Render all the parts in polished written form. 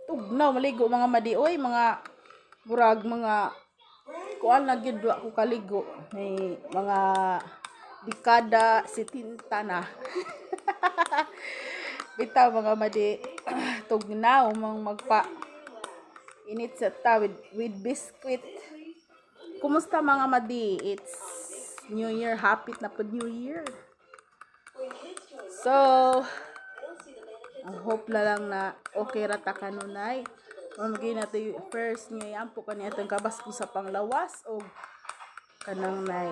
tugnaw maligo mga madioy, mga murag mga kuan na gyud ako kaligo may mga dekada 70 na. Bitaw mga madi tugnaw mang magpa init sa ta with biscuit. Kumusta mga madi? It's New Year, happy na po New Year. So, I hope na lang na okay ra ta kanunay. Mamagay nato yung first nga ampo kaniya itong kabas ko sa panglawas o kanang nay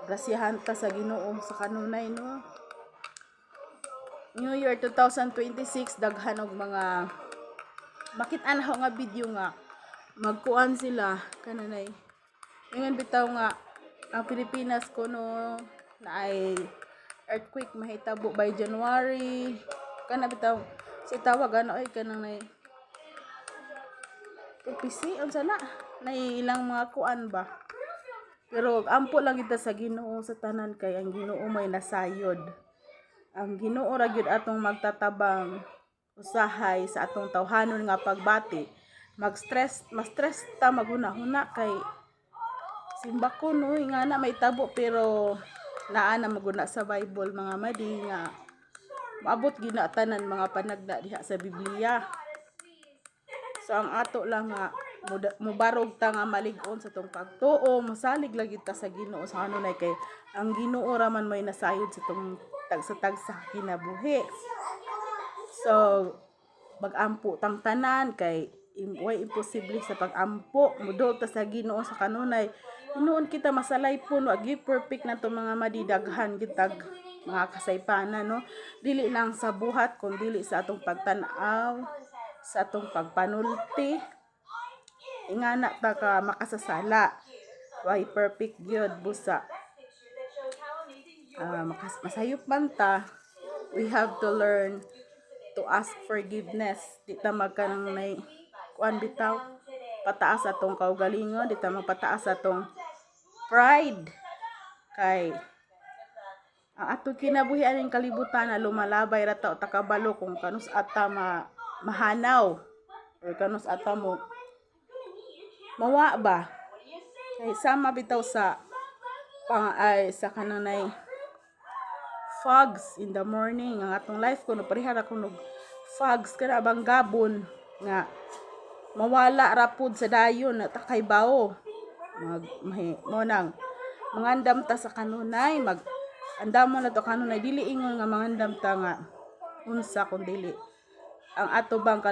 grasyahan ta sa Ginoo sa kanunay no. New Year 2026 daghan og mga makit-an nga video nga magkuan sila kanunay. Ngayon bitaw nga ang Pilipinas kuno na ay earthquake mahitabo by January. Kana bitaw si tawag ano ay kanang nay prophecy unsa na ilang mga kuan ba. Pero ampo lang kita sa Ginoo sa tanan kay ang Ginoo may nasayod. Ang Ginoo ra gyud atong magtatabang usahay sa atong tawhanon nga pagbati. Ma-stress ta maghuna-huna kay simba ko no nga na may tabo pero naa na maguna sa Bible mga madi nga maabot gina tanan mga panagda diha sa Biblia. So ang ato lang nga mubarog ta nga malig-on sa tong pagtuo, masalig lagi ta sa Ginoo sa kanunay kay ang Ginoo ra man may nasayod sa tong tag sa kinabuhi. So magampo tang tanan kay way imposible sa pagampo mudol ta sa Ginoo sa kanunay. Hinuon kita masalay pun wa gyud perfect na to mga madidaghan gitag mga kasaypanan no. Dili lang sa buhat kun dili sa atong pagtan-aw, sa atong pagpanulti. Ingana ta ka makasasala. Way perfect gyud busa. Masayop man ta, we have to learn to ask forgiveness. Di ta magkanang may kuan bitaw pataas atong kaugalingon, di ta magpataas atong pride kay ang atong kinabuhi aning kalibutan na lumalabay ra ta takabalo kung kanus ata mahanaw or kanus ata mo mawa ba kay sama bitaw sa sa kanunay fogs in the morning ang atong life ko no parihara ko no fogs kana bang gabon nga mawala ra pud sa dayon na takay bao mo nang mangandam ta sa kanunay andamon na to kanunay dili ingon nga mangandam ta nga unsa kun dili ang ato bang